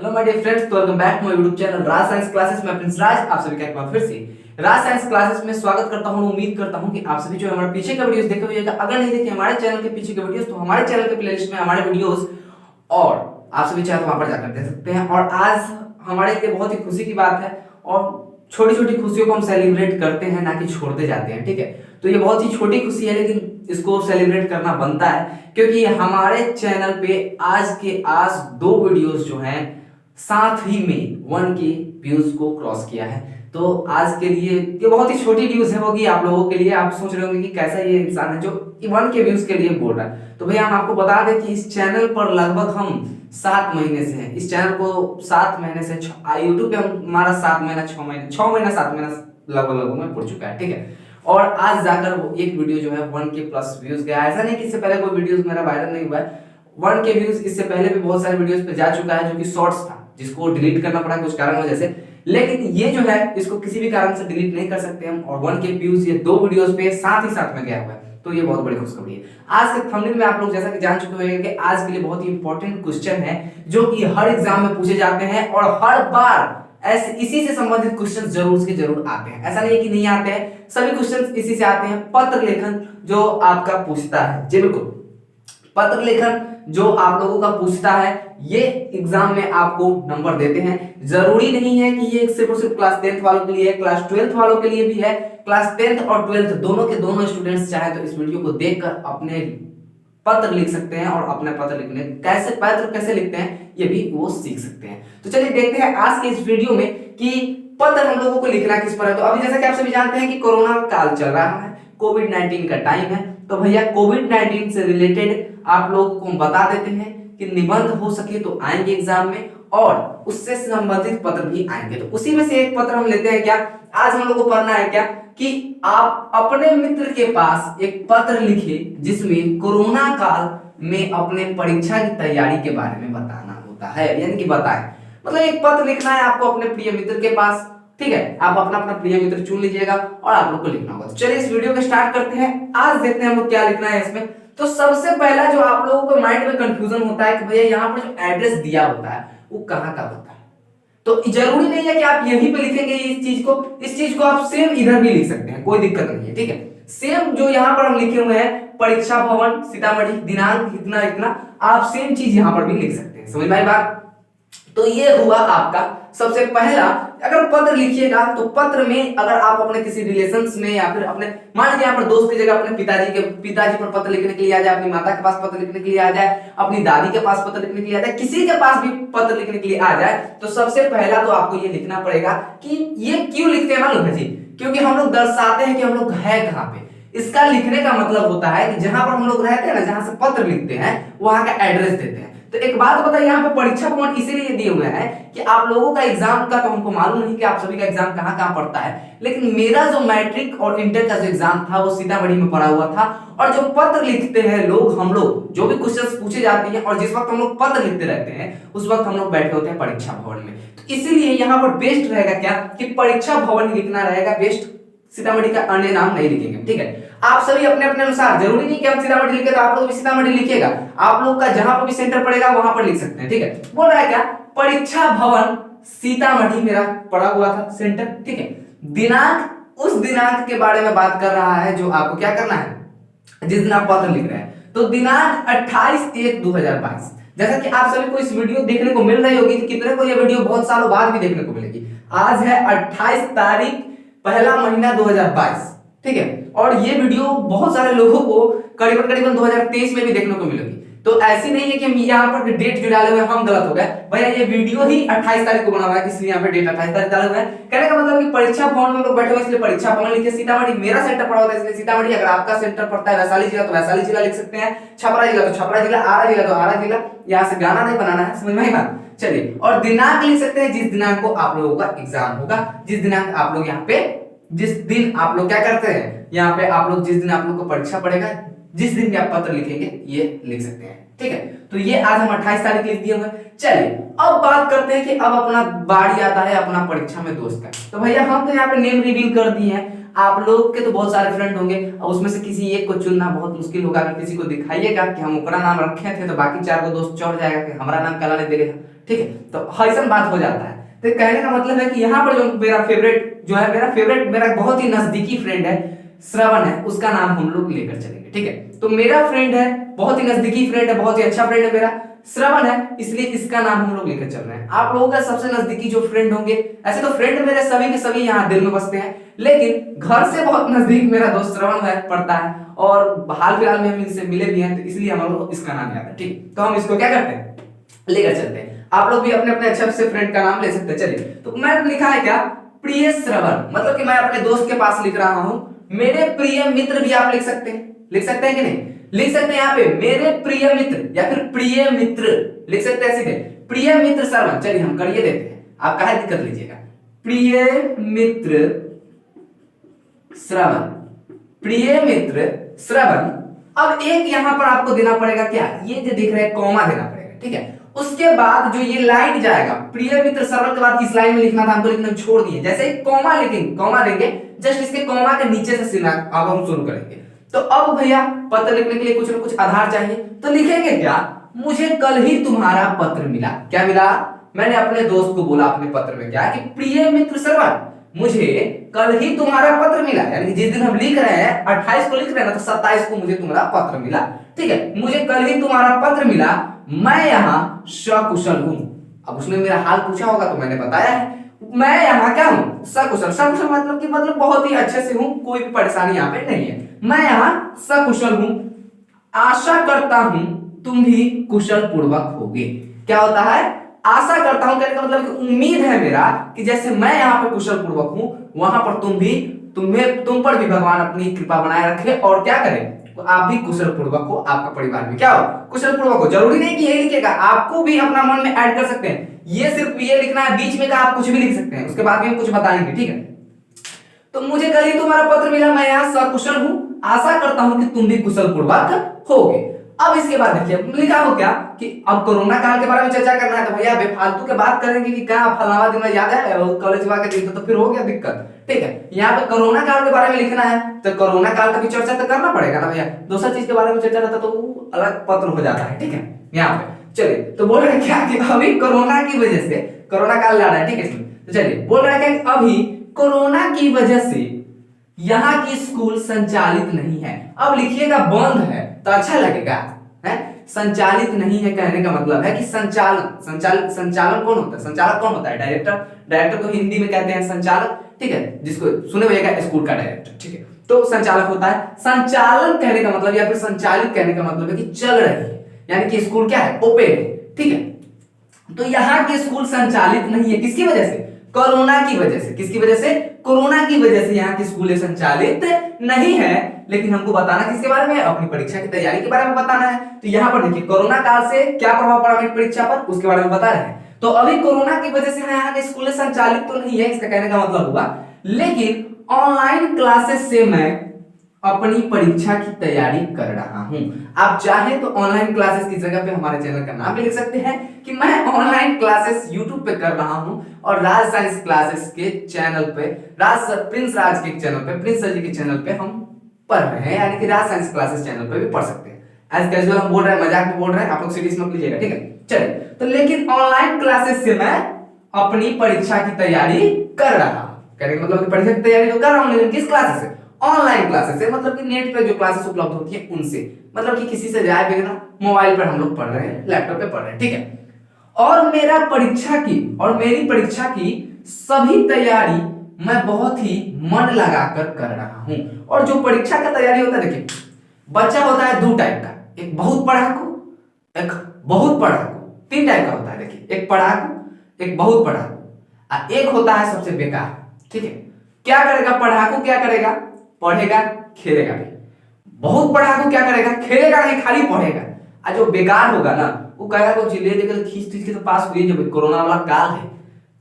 Hello my dear friends, तो welcome back to my YouTube channel Raj science classes में Prince Raj आप सभी का एक बार फिर से राज साइंस क्लासेस में स्वागत करता हूं। उम्मीद करता हूं कि आप सभी जो हमारे पीछे का वीडियोस देखे होंगे, अगर नहीं देखे हमारे चैनल के पीछे के वीडियोस तो हमारे चैनल के प्लेलिस्ट में हमारे वीडियोस और आप सभी चाहे तो वहां पर जाकर देख सकते हैं। और आज हमारे लिए बहुत ही खुशी की बात है और छोटी छोटी खुशियों को हम सेलिब्रेट करते हैं, ना कि छोड़ते जाते हैं। ठीक है, तो ये बहुत ही छोटी खुशी है लेकिन इसको सेलिब्रेट करना बनता है, क्योंकि हमारे चैनल पे आज दो वीडियोस जो हैं साथ ही में 1 के व्यूज को क्रॉस किया है। तो आज के लिए ये बहुत ही छोटी न्यूज है होगी आप लोगों के लिए। आप सोच रहे होंगे कि कैसा ये इंसान है जो 1 के व्यूज के लिए बोल रहा है। तो भैया हम आपको बता दें कि इस चैनल पर लगभग हम 7 महीने से हैं। इस चैनल को 7 महीने से यूट्यूब पे हमारा 7 महीना 6 महीने 7 महीना लगभग में पड़ चुका है। ठीक है, और आज जाकर वो एक वीडियो जो है 1 के प्लस व्यूज गया। ऐसा नहीं कि इससे पहले कोई वीडियोस मेरा वायरल नहीं हुआ है। 1 के व्यूज इससे पहले भी बहुत सारे वीडियोस पे जा चुका है जो कि शॉर्ट्स था, जिसको डिलीट करना पड़ा कुछ कारण वजह से। लेकिन ये जो है इसको किसी भी कारण से डिलीट नहीं कर सकते हम। और 1 के व्यूज ये 2 वीडियोस पे साथ ही साथ में गया हुआ है, तो ये बहुत बड़ी खुशखबरी है। आज के थंबनेल में आप लोग जैसा कि जान चुके होंगे कि आज के लिए बहुत ही इंपॉर्टेंट क्वेश्चन है जो कि हर एग्जाम में पूछे जाते हैं और हर बार ऐसे इसी से संबंधित क्वेश्चन जरूर के जरूर आते हैं। ऐसा नहीं है कि नहीं आते हैं, सभी क्वेश्चन इसी से आते हैं। पत्र लेखन जो आपका पूछता है, जी बिल्कुल, पत्र लेखन जो आप लोगों का पूछता है, ये एग्जाम में आपको नंबर देते हैं। जरूरी नहीं है कि ये सिर्फ और सिर्फ क्लास 10th वालों के लिए है, क्लास 12th वालों के लिए भी है। क्लास 10th और 12th दोनों के दोनों स्टूडेंट्स चाहे तो इस वीडियो को देखकर अपने पत्र लिख सकते हैं और अपने पत्र लिखने पत्र कैसे लिखते हैं ये भी वो सीख सकते हैं। तो चलिए देखते हैं आज के इस वीडियो में कि पत्र हम लोगों को लिखना किस पर है। तो अभी जैसा कि आप सभी जानते हैं कि कोरोना काल चल रहा है, कोविड-19 का टाइम है। तो भैया कोविड-19 से रिलेटेड आप लोगों को हम बता देते हैं कि निबंध हो सके तो आएंगे एग्जाम में और उससे संबंधित पत्र भी आएंगे। तो उसी में से एक पत्र हम लेते हैं। क्या आज हम लोग को पढ़ना है क्या कि आप अपने मित्र के पास एक पत्र लिखे जिसमें कोरोना काल में अपने परीक्षा की तैयारी के बारे में बताना होता है, यानी कि बताएं। मतलब एक पत्र लिखना है आपको अपने प्रिय मित्र के पास। ठीक है, आप अपना अपना प्रिय मित्र चुन लीजिएगा और आप लोग को लिखना होगा। तो चलिए इस वीडियो को स्टार्ट करते हैं। आज देखते हैं हम लोग क्या लिखना है इसमें। तो सबसे पहला जो आप लोगों को माइंड में कंफ्यूजन होता है कि भैया यहाँ पर जो एड्रेस दिया होता है वो कहाँ का होता है। तो जरूरी नहीं है कि आप यहीं पे लिखेंगे इस चीज को आप सेम इधर भी लिख सकते हैं, कोई दिक्कत नहीं है। ठीक है, सेम जो यहाँ पर हम लिखे हुए हैं परीक्षा भवन सीतामढ़ी दिनांक इतना इतना, आप सेम चीज यहाँ पर भी लिख सकते हैं। समझ में आई बात? तो ये हुआ आपका सबसे पहला। अगर पत्र लिखिएगा तो पत्र में अगर आप अपने किसी रिलेशंस में या फिर अपने मान लीजिए यहाँ पर दोस्त की जगह अपने पिताजी पर पत्र लिखने के लिए आ जाए, अपनी माता के पास पत्र लिखने के लिए आ जाए, अपनी दादी के पास पत्र लिखने के लिए आ जाए, किसी के पास भी पत्र लिखने के लिए आ जाए, तो सबसे पहला तो आपको ये लिखना पड़ेगा कि ये क्यों लिखते हैं मालूम है जी? क्योंकि हम लोग दर्शाते हैं कि हम लोग है कहाँ पे। इसका लिखने का मतलब होता है कि जहां पर हम लोग रहते हैं ना, जहां से पत्र लिखते हैं वहां का एड्रेस देते हैं। तो एक बात बताइए, यहाँ पे परीक्षा भवन इसीलिए दिए हुए हैं कि आप लोगों का एग्जाम का तो हमको मालूम नहीं कि आप सभी का एग्जाम कहाँ कहाँ पड़ता है, लेकिन मेरा जो मैट्रिक और इंटर का जो एग्जाम था वो सीतामढ़ी में पड़ा हुआ था। और जो पत्र लिखते हैं लोग, हम लोग जो भी क्वेश्चंस पूछे जाते हैं और जिस वक्त हम लोग पत्र लिखते रहते हैं उस वक्त हम लोग बैठे होते हैं परीक्षा भवन में। तो इसीलिए यहाँ पर बेस्ट रहेगा क्या कि परीक्षा भवन ही लिखना रहेगा बेस्ट, सीतामढ़ी का अन्य नाम नहीं लिखेंगे। ठीक है, आप सभी अपने अपने अनुसार, जरूरी नहीं कि हम सीतामढ़ी लिखे तो आप लोग भी सीतामढ़ी लिखिएगा। आप लोग का जहां पर भी सेंटर पड़ेगा वहां पर लिख सकते हैं। ठीक है, बोल रहा है क्या परीक्षा भवन सीतामढ़ी मेरा पड़ा हुआ था सेंटर। ठीक है, दिनांक उस दिनांक के बारे में बात कर रहा है जो आपको क्या करना है जिस दिन आप पत्र लिख रहे हैं। तो दिनांक 28/1/2022। जैसा कि आप सभी को इस वीडियो देखने को मिल रही होगी, कितने को यह वीडियो बहुत सालों बाद भी देखने को मिलेगी। आज है 28 तारीख पहला महीना 2022। ठीक है, और ये वीडियो बहुत सारे लोगों को करीबन 2023 में भी देखने को मिलेगी। तो ऐसी नहीं है कि हम यहाँ पर डेट जो डाले हुए हम गलत हो गए। भैया ये वीडियो ही 28 तारीख को बना हुआ है, इसलिए यहाँ पे डेट 28 तारीख डाले हुए हैं। कहने का मतलब कि परीक्षा भवन में लोग बैठे हुए इसलिए परीक्षा भवन लिखे। सीतामढ़ी मेरा सेंटर पड़ा होता है इसलिए सीतामढ़ी। अगर आपका सेंटर पड़ता है वैशाली जिला तो वैशाली जिला लिख सकते हैं, छपरा जिला तो छपरा जिला, आरा जिला तो आरा जिला। यहाँ से गाना नहीं बनाना है, समझ में आई बात? चलिए, और दिनांक लिख सकते हैं जिस दिनांक को आप लोगों का एग्जाम होगा, जिस दिनांक आप लोग यहाँ पे, जिस दिन आप लोग क्या करते हैं यहाँ पे, आप लोग जिस दिन आप लोग को परीक्षा पड़ेगा, जिस दिन भी आप पत्र लिखेंगे ये लिख सकते हैं। ठीक है, तो ये आज हम 28 तारीख लिख दिए हुए। चलिए अब बात करते हैं कि अब अपना बारी आता है अपना परीक्षा में दोस्त का। तो भैया हम तो यहाँ पे नेम रिवील कर दिए हैं। आप लोग के तो बहुत सारे फ्रेंड होंगे और उसमें से किसी एक को चुनना बहुत मुश्किल होगा। अगर किसी को दिखाइएगा कि हम ओकरा नाम रखे थे तो बाकी 4 को दोस्त चढ़ जाएगा कि हमारा नाम काला नहीं देगा। ठीक है। तो ऐसा बात हो जाता है। तो कहने का मतलब है कि यहाँ पर जो मेरा फेवरेट मेरा बहुत ही नजदीकी फ्रेंड है श्रवण है, उसका नाम हम लोग लेकर चलेंगे, ठीक है। तो मेरा फ्रेंड है, बहुत ही नजदीकी फ्रेंड है, बहुत ही अच्छा फ्रेंड है मेरा, श्रवण है, इसलिए इसका नाम हम लोग लेकर चल रहे हैं। आप लोगों का सबसे नजदीकी जो फ्रेंड होंगे, ऐसे तो फ्रेंड मेरे सभी के सभी यहाँ दिल में बसते हैं, लेकिन घर से बहुत नजदीक मेरा दोस्त श्रवण है पड़ता है, और हाल फिलहाल में हम इनसे मिले भी हैं, तो इसलिए हमारे इसका नाम याद है, ठीक। तो हम इसको क्या करते हैं, लेकर चलते हैं। आप लोग भी अपने अपने अच्छे से फ्रेंड का नाम ले सकते हैं। चलिए, तो मैंने लिखा है क्या, प्रिय श्रवण, मतलब कि मैं अपने दोस्त के पास लिख रहा हूं। मेरे प्रिय मित्र भी आप लिख सकते हैं कि नहीं, लिख सकते हैं यहाँ पे मेरे प्रिय मित्र या फिर प्रिय मित्र लिख सकते हैं सीधे, प्रिय मित्र श्रवण। चलिए हम करिए देते हैं, आप काहे दिक्कत लीजिएगा। प्रिय मित्र श्रवण, प्रिय मित्र श्रवण। अब एक यहां पर आपको देना पड़ेगा क्या, ये जो दिख रहा है कॉमा देना पड़ेगा, ठीक है। उसके बाद जो ये लाइन जाएगा, प्रिय मित्र श्रवण के बाद इस लाइन में लिखना था हमको, लेकिन हम छोड़ दिए। जैसे कॉमा लिखेंगे, कॉमा देंगे, जस्ट इसके कॉमा के नीचे से सीना अब हम शुरू करेंगे। तो अब भैया पत्र लिखने के लिए कुछ ना कुछ आधार चाहिए, तो लिखेंगे क्या, मुझे कल ही तुम्हारा पत्र मिला। क्या मिला, मैंने अपने दोस्त को बोला अपने पत्र में क्या कि प्रिय मित्र श्रवण, मुझे कल ही तुम्हारा पत्र मिला, यानी जिस दिन हम लिख रहे हैं 28 को लिख रहे हैं ना, तो 27 को मुझे तुम्हारा पत्र मिला, ठीक है। मुझे कल ही तुम्हारा पत्र मिला, मैं यहाँ सकुशल हूं। अब उसने मेरा हाल पूछा होगा तो मैंने बताया है, मैं यहाँ क्या हूं, सकुशल। सकुशल मतलब कि मतलब बहुत ही अच्छे से हूं, कोई भी परेशानी यहाँ पे नहीं है, मैं यहाँ सकुशल हूं। आशा करता हूं तुम भी कुशल पूर्वक होगे। क्या होता है, आशा करता हूं कहने का मतलब कि उम्मीद है मेरा कि जैसे मैं यहाँ पर कुशल पूर्वक हूं, वहां पर तुम पर भी भगवान अपनी कृपा बनाए रखे, और क्या करें, आप भी कुशल पूर्वक हो, आपका परिवार भी क्या हो, कुशल पूर्वक हो। जरूरी नहीं कि यही लिखेगा, आपको भी अपना मन में ऐड कर सकते हैं, ये सिर्फ ये लिखना है, बीच में का आप कुछ भी लिख सकते हैं, उसके बाद भी हम कुछ बताएंगे, ठीक है। तो मुझे कल ही तुम्हारा पत्र मिला, मैं यहाँ सकुशल हूं, आशा करता हूं कि तुम भी कुशल पूर्वक होगे। अब इसके बाद देखिए लिखा हो क्या कि अब कोरोना काल के बारे में चर्चा करना है, तो भैया बेफालतू के बात करेंगे कि क्या फलाना दिन याद है कॉलेज के दिन, तो फिर हो गया दिक्कत, ठीक है। यहाँ पे कोरोना काल के बारे में लिखना है, तो कोरोना काल का भी चर्चा तो करना पड़ेगा ना भैया, दूसरा चीज के बारे में चर्चा रहता तो वो अलग पत्र हो जाता है, ठीक है। यहाँ पे चलिए, तो बोल रहे हैं क्या कि अभी कोरोना की वजह से, कोरोना काल ला रहा है, ठीक है। तो चलिए बोल रहे हैं कि अभी कोरोना की वजह से यहाँ की स्कूल संचालित नहीं है। अब लिखिएगा बंद है तो अच्छा लगेगा, है संचालित नहीं है कहने का मतलब है कि संचालन कौन होता है, संचालक कौन होता है, डायरेक्टर को हिंदी में कहते हैं संचालक, ठीक है, जिसको सुने हुएगा स्कूल का डायरेक्टर, ठीक है। तो संचालक होता है, संचालन कहने का मतलब या फिर संचालित कहने का मतलब है कि चल रही है, यानी कि स्कूल क्या है, ओपन है, ठीक है। तो यहाँ के स्कूल संचालित नहीं है, किसकी वजह से, कोरोना की वजह से। किसकी वजह से, कोरोना की वजह से यहाँ की स्कूलें संचालित नहीं है। लेकिन हमको बताना किसके बारे में, अपनी परीक्षा की तैयारी के बारे में बताना है। तो यहाँ पर देखिए कोरोना काल से क्या प्रभाव पड़ा मेरी परीक्षा पर, उसके बारे में बता रहे हैं। तो अभी कोरोना की वजह से यहाँ के स्कूलें संचालित तो नहीं है, इसका कहने का मतलब हुआ, लेकिन ऑनलाइन क्लासेस से मैं अपनी परीक्षा की तैयारी कर रहा हूं। आप चाहे तो ऑनलाइन क्लासेस की जगह पे हमारे चैनल का नाम भी लिख सकते हैं कि मैं ऑनलाइन क्लासेस यूट्यूब पे कर रहा हूं, और राज साइंस क्लासेस के चैनल पे, प्रिंस राज के चैनल पे, प्रिंस सर जी के चैनल पे हम पढ़ रहे हैं, यानी कि राज साइंस क्लासेस चैनल पे भी पढ़ सकते हैं। एज कैजुअल हम बोल रहे हैं, मजाक में बोल रहे हैं, आप लोग सीरियस मत लीजिएगा, ठीक है। चलिए, तो लेकिन ऑनलाइन क्लासेस से मैं अपनी परीक्षा की तैयारी कर रहा हूं, कहने का मतलब परीक्षा की तैयारी तो कर रहा हूं, लेकिन किस क्लासेस से, ऑनलाइन क्लासेस से, मतलब कि नेट पे जो क्लासेस उपलब्ध होती है उनसे, मतलब कि किसी से जाए बिना मोबाइल पर हम लोग पढ़ रहे हैं, लैपटॉप पे पढ़ रहे हैं, ठीक है। और मेरी परीक्षा की सभी तैयारी मैं बहुत ही मन लगाकर कर रहा हूं। और जो परीक्षा का तैयारी होता है, देखिए बच्चा होता है दो टाइप का, एक बहुत पढ़ाकू, एक बहुत पढ़ाकू, तीन टाइप का होता है। देखिए एक पढ़ाकू, एक बहुत पढ़ाकू, एक होता है सबसे बेकार, ठीक है। क्या करेगा पढ़ाकू, क्या करेगा, पढ़ेगा खेलेगा भी। बहुत पढ़ाकू क्या करेगा, खेलेगा नहीं, खाली पढ़ेगा। और जो बेकार होगा ना, वो कहेगा कुछ ले देकर खींच के तो पास हुए, जब कोरोना वाला काल है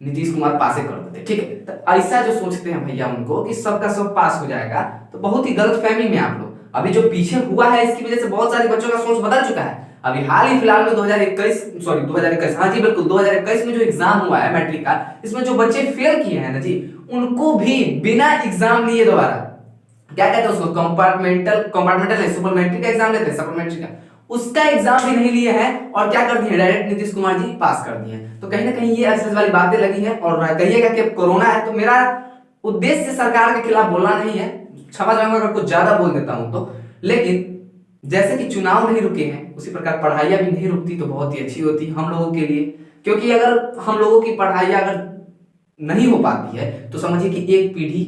नीतीश कुमार पास कर देते, ठीक है। तो ऐसा जो सोचते हैं भैया उनको कि सबका सब पास हो जाएगा, तो बहुत ही गलत फहमी में आप लोग। अभी जो पीछे हुआ है इसकी वजह से बहुत सारे बच्चों का सोच बदल चुका है। अभी हाल ही फिलहाल में 2021 हाँ जी बिल्कुल 2021 में जो एग्जाम हुआ है मैट्रिक का, इसमें जो बच्चे फेल किए हैं ना जी, उनको भी बिना एग्जाम लिए दोबारा क्या कहते हैं उसको, कंपार्टमेंटल सप्लीमेंट्री का एग्जाम लेते हैं, सप्लीमेंट्री का, उसका एग्जाम भी नहीं लिए हैं और क्या कर दिए, डायरेक्ट नीतीश कुमार जी पास कर दिए हैं। तो कहीं ना कहीं ये एक्सेस वाली बातें लगी है। और कहिएगा कि कोरोना है, तो मेरा उद्देश्य सरकार के खिलाफ बोलना नहीं है, क्षमा चाहूंगा अगर कुछ ज्यादा बोल देता हूं तो। लेकिन जैसे कि चुनाव नहीं रुके हैं, उसी प्रकार पढ़ाइयाँ भी नहीं रुकती तो बहुत ही अच्छी होती हम लोगों के लिए। क्योंकि अगर हम लोगों की पढ़ाइयाँ अगर नहीं हो पाती है तो समझिए कि एक पीढ़ी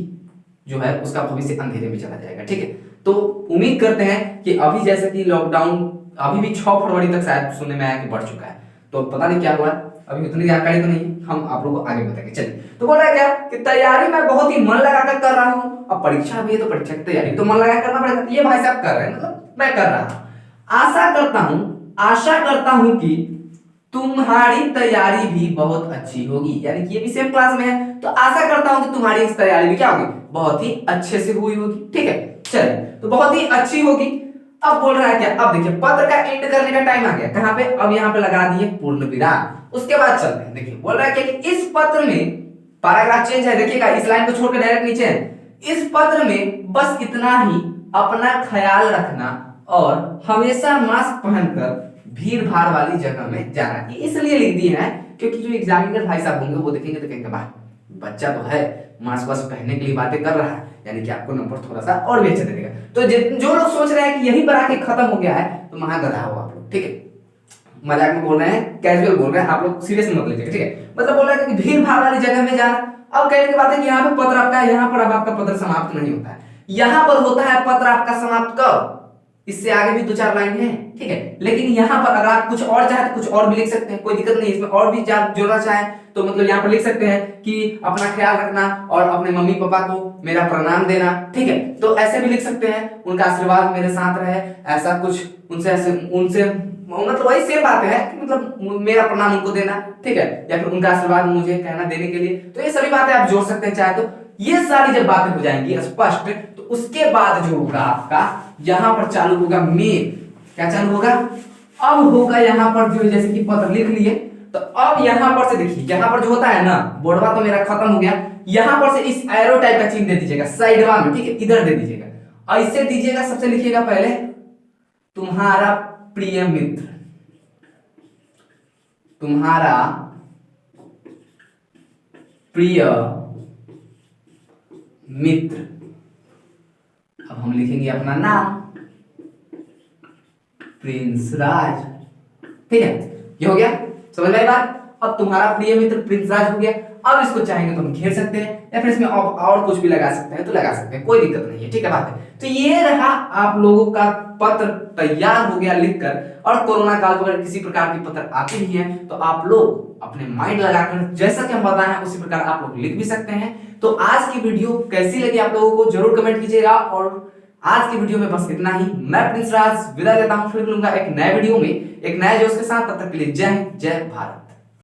जो है उसका भविष्य अंधेरे में चला जाएगा। ठीक है, तो उम्मीद करते हैं कि अभी जैसे कि लॉकडाउन अभी भी 6 फरवरी तक शायद सुनने में आया कि बढ़ चुका है, तो पता नहीं क्या हुआ, अभी उतनी जानकारी तो नहीं, हम आप लोगों को आगे बताएंगे। चलिए, तो बोला क्या कि तैयारी मैं बहुत ही मन लगा कर रहा हूँ। अब परीक्षा भी है तो परीक्षा की तैयारी तो मन लगा करना पड़ेगा। ये भाई साहब कर रहे हैं, मतलब मैं कर रहा हूँ। आशा करता हूँ कि तुम्हारी तैयारी भी बहुत अच्छी होगी, यानी कि ये भी सेम क्लास में है, तो आशा करता हूं कि तुम्हारी इस तैयारी भी क्या होगी, बहुत ही अच्छे से हुई होगी। ठीक है, चलिए, तो बहुत ही अच्छी होगी। अब बोल रहा है क्या, अब देखिए पत्र का एंड करने का टाइम आ गया, कहां पे, अब यहां पे लगा दिए पूर्ण विराम। उसके बाद चलते हैं, देखिए बोल रहा है क्या कि इस पत्र में पैराग्राफ चेंज है, देखिएगा इस लाइन को छोड़कर डायरेक्ट नीचे है, इस पत्र में बस इतना ही, अपना ख्याल रखना और हमेशा मास्क पहनकर भीड़ भाड़ वाली जगह में जाना। इसलिए लिख दिए हैं क्योंकि जो एग्जामिनर भाई साहब होंगे वो देखेंगे तो कहेंगे वाह बच्चा तो है, मास्क वास्क पहनने के लिए बातें कर रहा है, यानी कि आपको नंबर थोड़ा सा और भी अच्छा देगा। तो जो लोग सोच रहे हैं कि यहीं पर आके खत्म हो गया है तो महागधा हो आप लोग। ठीक है, मजाक में बोल रहे हैं, कैजुअल बोल रहे हैं, आप लोग सीरियस मत लीजिएगा। ठीक है, मतलब बोल रहे हैं कि भीड़ भाड़ वाली जगह में जाना। अब कहने की बात है कि यहाँ पे पत्र आपका, यहाँ पर अब आपका पत्र समाप्त नहीं होता है, यहाँ पर होता है पत्र आपका समाप्त कब, इससे आगे भी 2-4 लाइन है। ठीक है, लेकिन यहाँ पर अगर आप कुछ और चाहे तो कुछ और भी लिख सकते हैं, कोई दिक्कत नहीं, इसमें और भी जोड़ना चाहे तो मतलब यहाँ पर लिख सकते हैं कि अपना ख्याल रखना और अपने मम्मी पापा को मेरा प्रणाम देना। ठीक है, तो ऐसे भी लिख सकते हैं, उनका आशीर्वाद मेरे साथ रहे, ऐसा कुछ उनसे मतलब वही सेम बात है कि मतलब मेरा प्रणाम उनको देना। ठीक है, या फिर उनका आशीर्वाद मुझे कहना देने के लिए, तो ये सभी बातें आप जोड़ सकते हैं चाहे तो। ये सारी जब बातें हो जाएंगी स्पष्ट, तो उसके बाद जो होगा आपका यहां पर चालू होगा मेल। क्या चालू होगा, अब होगा यहाँ पर जो जैसे कि पत्र लिख लिए, तो अब यहां पर से देखिए, यहां पर जो होता है ना, बोर्डवा तो मेरा खत्म हो गया, यहां पर से इस एरो टाइप का चिन्ह दे दीजिएगा साइडवा में। ठीक है, इधर दे दीजिएगा, ऐसे दीजिएगा। सबसे लिखिएगा पहले तुम्हारा प्रिय मित्र, तुम्हारा प्रिय मित्र। अब हम लिखेंगे अपना नाम प्रिंस राज। ठीक है, ये हो गया, समझ में आई बात। अब तुम्हारा प्रिय मित्र प्रिंस राज हो गया। अब इसको चाहेंगे तो हम घेर सकते हैं या फिर इसमें और कुछ भी लगा सकते हैं तो लगा सकते हैं, कोई दिक्कत नहीं है। ठीक है बात है, तो ये रहा आप लोगों का पत्र तैयार हो गया लिखकर। और कोरोना काल पर किसी प्रकार की पत्र आती भी है तो आप लोग अपने माइंड लगाकर जैसा कि हम बताए हैं उसी प्रकार आप लोग लिख भी सकते हैं। तो आज की वीडियो कैसी लगी आप लोगों को जरूर कमेंट कीजिएगा। और आज की वीडियो में बस इतना ही। मैं प्रिंस राज विदा लेता हूं, फिर मिलूंगा एक नए वीडियो में एक नए जोश के साथ। तब तक के लिए जय हिंद, जय भारत।